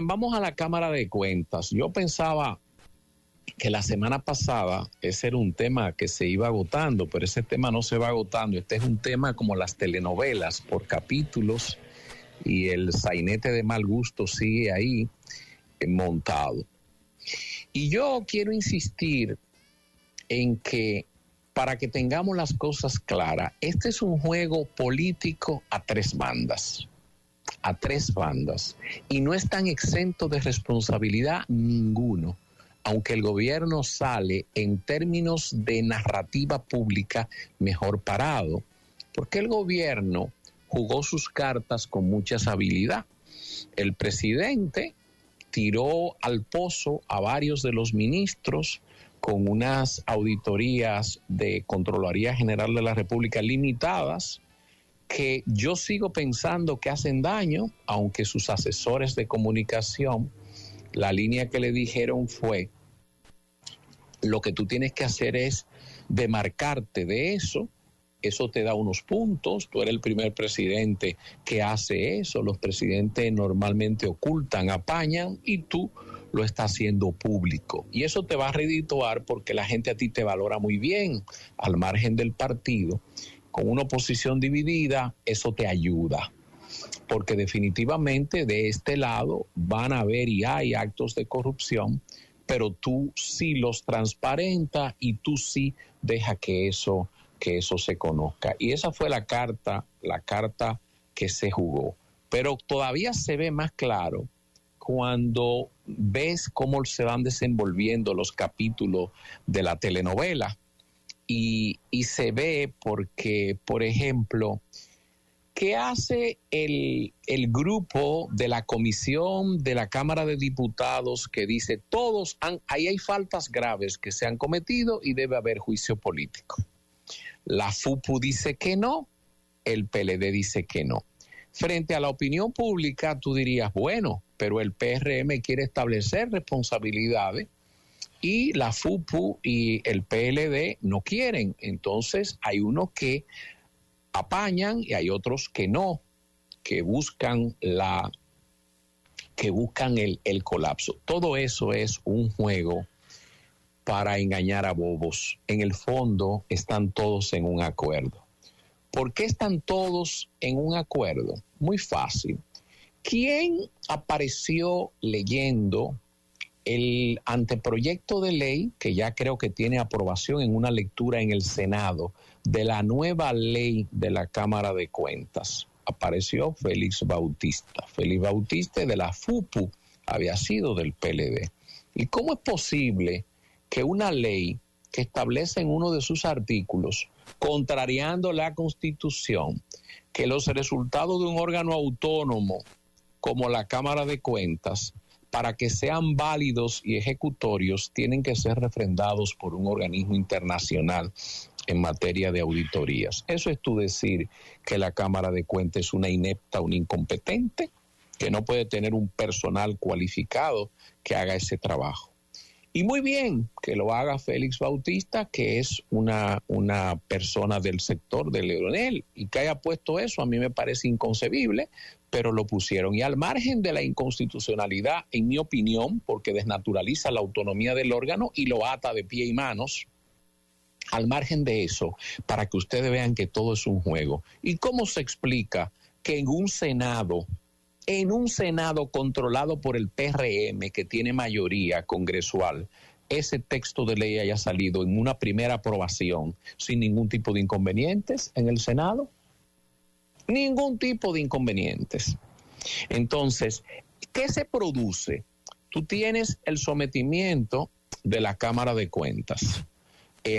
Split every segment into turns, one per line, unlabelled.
vamos a la Cámara de Cuentas. Yo pensaba que la semana pasada ese era un tema que se iba agotando, pero ese tema no se va agotando. Este es un tema como las telenovelas, por capítulos, y el sainete de mal gusto sigue ahí montado. Y yo quiero insistir en que, para que tengamos las cosas claras, este es un juego político a tres bandas, y no están exentos de responsabilidad ninguno, aunque el gobierno sale en términos de narrativa pública mejor parado, porque el gobierno jugó sus cartas con mucha habilidad. El presidente tiró al pozo a varios de los ministros con unas auditorías de Contraloría General de la República limitadas, que yo sigo pensando que hacen daño, aunque sus asesores de comunicación, la línea que le dijeron fue: lo que tú tienes que hacer es demarcarte de eso te da unos puntos, tú eres el primer presidente que hace eso, los presidentes normalmente ocultan, apañan, y tú lo estás haciendo público. Y eso te va a redituar porque la gente a ti te valora muy bien, al margen del partido. Con una oposición dividida, eso te ayuda, porque definitivamente de este lado van a haber y hay actos de corrupción, pero tú sí los transparentas y tú sí dejas que eso se conozca. Y esa fue la carta que se jugó. Pero todavía se ve más claro cuando ves cómo se van desenvolviendo los capítulos de la telenovela. Y se ve porque, por ejemplo, ¿qué hace el grupo de la comisión de la Cámara de Diputados que dice ahí hay faltas graves que se han cometido y debe haber juicio político? La FUPU dice que no, el PLD dice que no. Frente a la opinión pública, tú dirías, bueno, pero el PRM quiere establecer responsabilidades y la FUPU y el PLD no quieren. Entonces hay unos que apañan y hay otros que no, que buscan el colapso. Todo eso es un juego para engañar a bobos. En el fondo están todos en un acuerdo. ¿Por qué están todos en un acuerdo? Muy fácil. ¿Quién apareció leyendo el anteproyecto de ley, que ya creo que tiene aprobación en una lectura en el Senado, de la nueva ley de la Cámara de Cuentas? Apareció Félix Bautista. Félix Bautista de la FUPU, había sido del PLD. ¿Y cómo es posible que una ley que establece en uno de sus artículos, contrariando la Constitución, que los resultados de un órgano autónomo como la Cámara de Cuentas, para que sean válidos y ejecutorios, tienen que ser refrendados por un organismo internacional en materia de auditorías? Eso es tú decir que la Cámara de Cuentas es una inepta, una incompetente, que no puede tener un personal cualificado que haga ese trabajo. Y muy bien que lo haga Félix Bautista, que es una persona del sector de Leonel, y que haya puesto eso a mí me parece inconcebible, pero lo pusieron. Y al margen de la inconstitucionalidad, en mi opinión, porque desnaturaliza la autonomía del órgano y lo ata de pie y manos, al margen de eso, para que ustedes vean que todo es un juego. ¿Y cómo se explica que en un Senado controlado por el PRM, que tiene mayoría congresual, ese texto de ley haya salido en una primera aprobación sin ningún tipo de inconvenientes en el Senado? Ningún tipo de inconvenientes. Entonces, ¿qué se produce? Tú tienes el sometimiento de la Cámara de Cuentas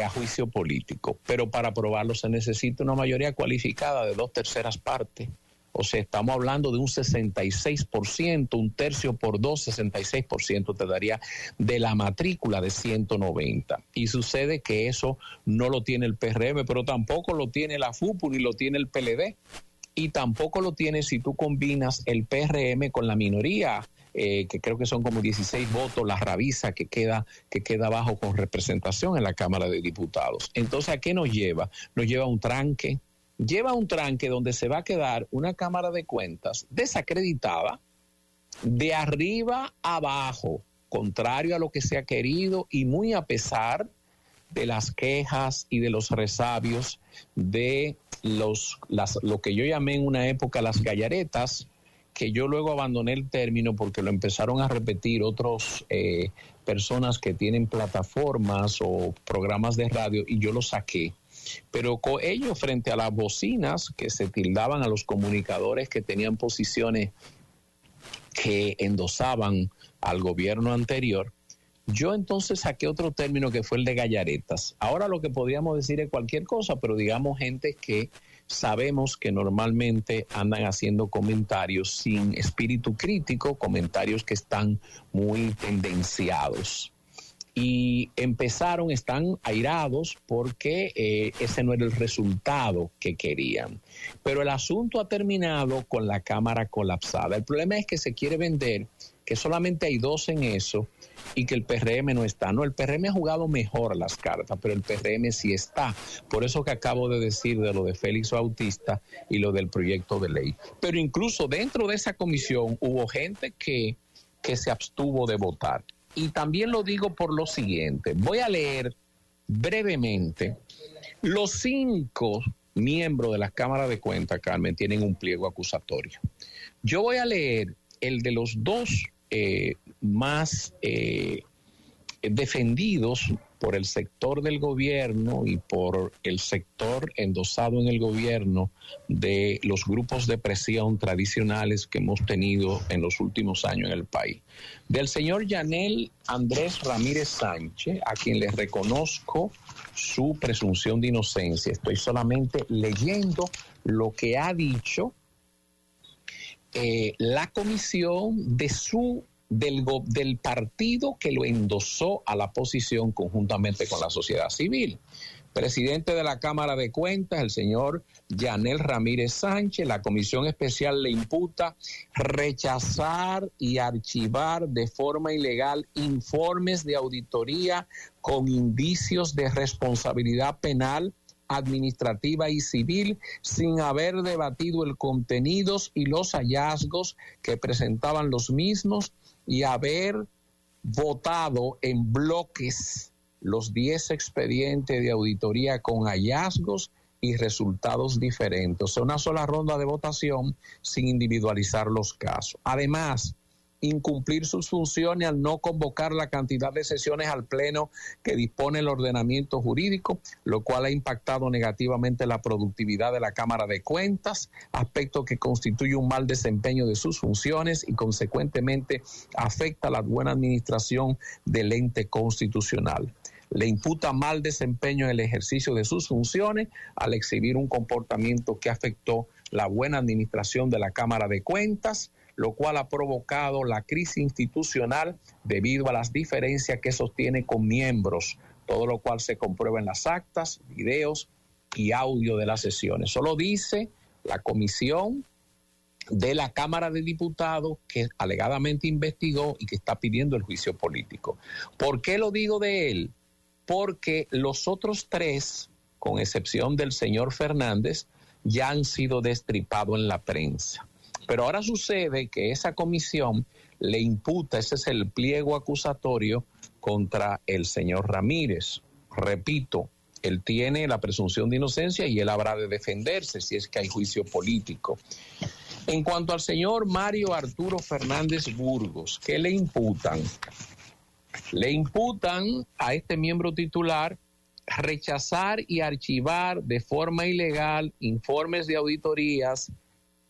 a juicio político, pero para aprobarlo se necesita una mayoría cualificada de 2/3 partes. O sea, estamos hablando de un 66%, un tercio por 2, 66% te daría de la matrícula de 190. Y sucede que eso no lo tiene el PRM, pero tampoco lo tiene la FUPU ni lo tiene el PLD. Y tampoco lo tiene si tú combinas el PRM con la minoría, que creo que son como 16 votos, la Ravisa que queda abajo con representación en la Cámara de Diputados. Entonces, ¿a qué nos lleva? Nos lleva a un tranque. Lleva un tranque donde se va a quedar una Cámara de Cuentas desacreditada de arriba a abajo, contrario a lo que se ha querido y muy a pesar de las quejas y de los resabios de lo que yo llamé en una época las gallaretas, que yo luego abandoné el término porque lo empezaron a repetir otros personas que tienen plataformas o programas de radio y yo lo saqué. Pero con ello, frente a las bocinas que se tildaban a los comunicadores que tenían posiciones que endosaban al gobierno anterior, yo entonces saqué otro término que fue el de gallaretas. Ahora lo que podríamos decir es cualquier cosa, pero digamos gente que sabemos que normalmente andan haciendo comentarios sin espíritu crítico, comentarios que están muy tendenciados. Y están airados porque ese no era el resultado que querían. Pero el asunto ha terminado con la Cámara colapsada. El problema es que se quiere vender que solamente hay dos en eso y que el PRM no está. No, el PRM ha jugado mejor las cartas, pero el PRM sí está. Por eso que acabo de decir de lo de Félix Bautista y lo del proyecto de ley. Pero incluso dentro de esa comisión hubo gente que se abstuvo de votar. Y también lo digo por lo siguiente. Voy a leer brevemente. Los 5 miembros de la Cámara de Cuentas, Carmen, tienen un pliego acusatorio. Yo voy a leer el de los 2 más defendidos por el sector del gobierno y por el sector endosado en el gobierno de los grupos de presión tradicionales que hemos tenido en los últimos años en el país. Del señor Yanel Andrés Ramírez Sánchez, a quien le reconozco su presunción de inocencia. Estoy solamente leyendo lo que ha dicho la comisión del partido que lo endosó a la posición conjuntamente con la sociedad civil. Presidente de la Cámara de Cuentas, el señor Yanel Ramírez Sánchez, la comisión especial le imputa rechazar y archivar de forma ilegal informes de auditoría con indicios de responsabilidad penal, administrativa y civil sin haber debatido el contenidos y los hallazgos que presentaban los mismos y haber votado en bloques los 10 expedientes de auditoría con hallazgos y resultados diferentes. O sea, una sola ronda de votación sin individualizar los casos. Además, incumplir sus funciones al no convocar la cantidad de sesiones al Pleno que dispone el ordenamiento jurídico, lo cual ha impactado negativamente la productividad de la Cámara de Cuentas, aspecto que constituye un mal desempeño de sus funciones y consecuentemente afecta la buena administración del ente constitucional. Le imputa mal desempeño en el ejercicio de sus funciones al exhibir un comportamiento que afectó la buena administración de la Cámara de Cuentas, lo cual ha provocado la crisis institucional debido a las diferencias que sostiene con miembros, todo lo cual se comprueba en las actas, videos y audio de las sesiones. Solo dice la comisión de la Cámara de Diputados que alegadamente investigó y que está pidiendo el juicio político. ¿Por qué lo digo de él? Porque los otros 3, con excepción del señor Fernández, ya han sido destripados en la prensa. Pero ahora sucede que esa comisión le imputa, ese es el pliego acusatorio contra el señor Ramírez. Repito, él tiene la presunción de inocencia y él habrá de defenderse si es que hay juicio político. En cuanto al señor Mario Arturo Fernández Burgos, ¿qué le imputan? Le imputan a este miembro titular rechazar y archivar de forma ilegal informes de auditorías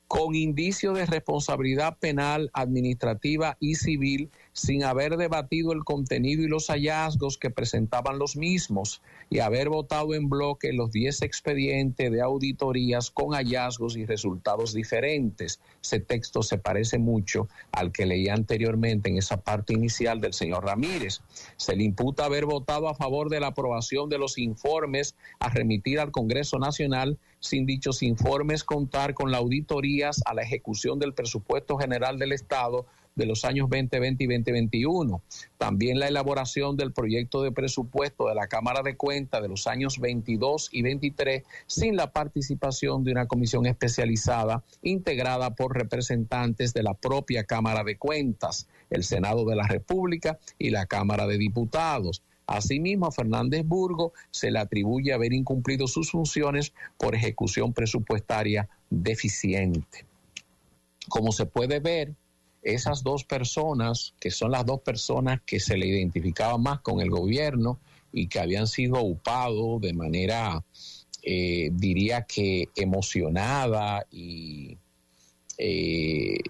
con indicio de responsabilidad penal, administrativa y civil, sin haber debatido el contenido y los hallazgos que presentaban los mismos y haber votado en bloque los 10 expedientes de auditorías con hallazgos y resultados diferentes. Ese texto se parece mucho al que leí anteriormente en esa parte inicial del señor Ramírez. Se le imputa haber votado a favor de la aprobación de los informes a remitir al Congreso Nacional, sin dichos informes contar con las auditorías a la ejecución del presupuesto general del Estado, de los años 2020 y 2021. También la elaboración del proyecto de presupuesto de la Cámara de Cuentas de los años 22 y 23 sin la participación de una comisión especializada integrada por representantes de la propia Cámara de Cuentas, el Senado de la República y la Cámara de Diputados. Asimismo, a Fernández Burgos se le atribuye haber incumplido sus funciones por ejecución presupuestaria deficiente. Como se puede ver, esas dos personas, que son las dos personas que se le identificaban más con el gobierno y que habían sido upados de manera, diría que emocionada y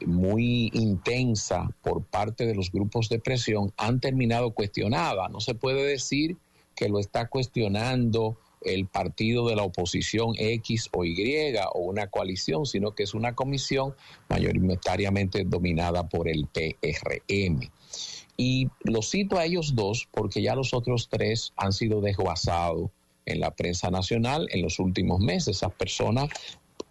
muy intensa por parte de los grupos de presión, han terminado cuestionadas. No se puede decir que lo está cuestionando el partido de la oposición X o Y o una coalición, sino que es una comisión mayoritariamente dominada por el PRM. Y los cito a ellos dos porque ya los otros tres han sido desguazados en la prensa nacional en los últimos meses. Esas personas,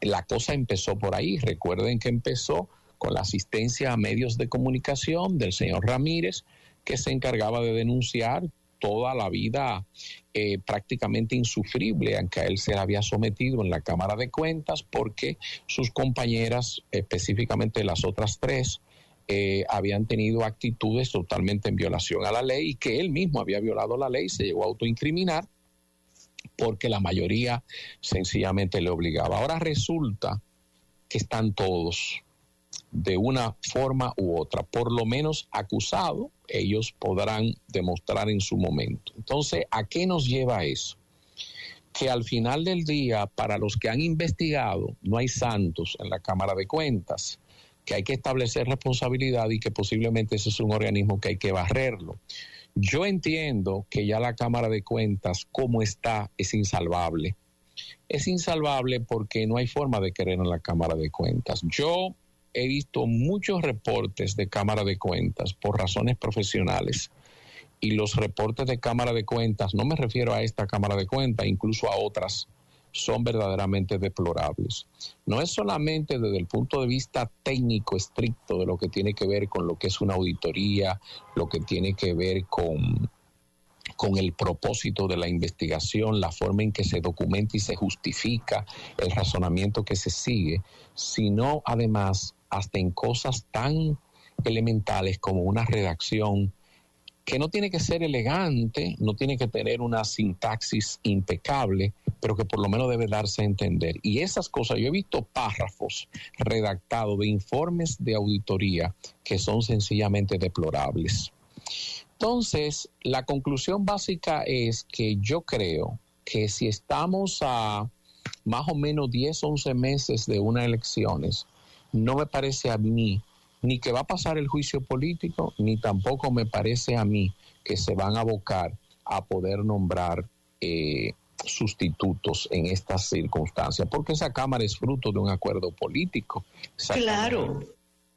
la cosa empezó por ahí. Recuerden que empezó con la asistencia a medios de comunicación del señor Ramírez, que se encargaba de denunciar toda la vida prácticamente insufrible a que a él se le había sometido en la Cámara de Cuentas, porque sus compañeras, específicamente las otras tres, habían tenido actitudes totalmente en violación a la ley y que él mismo había violado la ley y se llegó a autoincriminar porque la mayoría sencillamente le obligaba. Ahora resulta que están todos de una forma u otra, por lo menos acusados, ellos podrán demostrar en su momento. Entonces, ¿a qué nos lleva eso? Que al final del día, para los que han investigado, no hay santos en la Cámara de Cuentas, que hay que establecer responsabilidad y que posiblemente ese es un organismo que hay que barrerlo. Yo entiendo que ya la Cámara de Cuentas, como está, es insalvable. Es insalvable porque no hay forma de querer en la Cámara de Cuentas. Yo he visto muchos reportes de Cámara de Cuentas por razones profesionales y los reportes de Cámara de Cuentas, no me refiero a esta Cámara de Cuentas, incluso a otras, son verdaderamente deplorables. No es solamente desde el punto de vista técnico estricto de lo que tiene que ver con lo que es una auditoría, lo que tiene que ver con el propósito de la investigación, la forma en que se documenta y se justifica, el razonamiento que se sigue, sino además hasta en cosas tan elementales como una redacción que no tiene que ser elegante, no tiene que tener una sintaxis impecable, pero que por lo menos debe darse a entender. Y esas cosas, yo he visto párrafos redactados de informes de auditoría que son sencillamente deplorables. Entonces, la conclusión básica es que yo creo que si estamos a más o menos 10, 11 meses de unas elecciones, no me parece a mí ni que va a pasar el juicio político, ni tampoco me parece a mí que se van a abocar a poder nombrar sustitutos en estas circunstancias, porque esa Cámara es fruto de un acuerdo político.
Claro.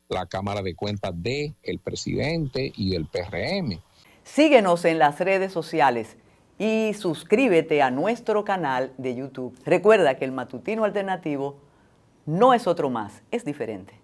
La Cámara de Cuentas del presidente y del PRM.
Síguenos en las redes sociales y suscríbete a nuestro canal de YouTube. Recuerda que el Matutino Alternativo no es otro más, es diferente.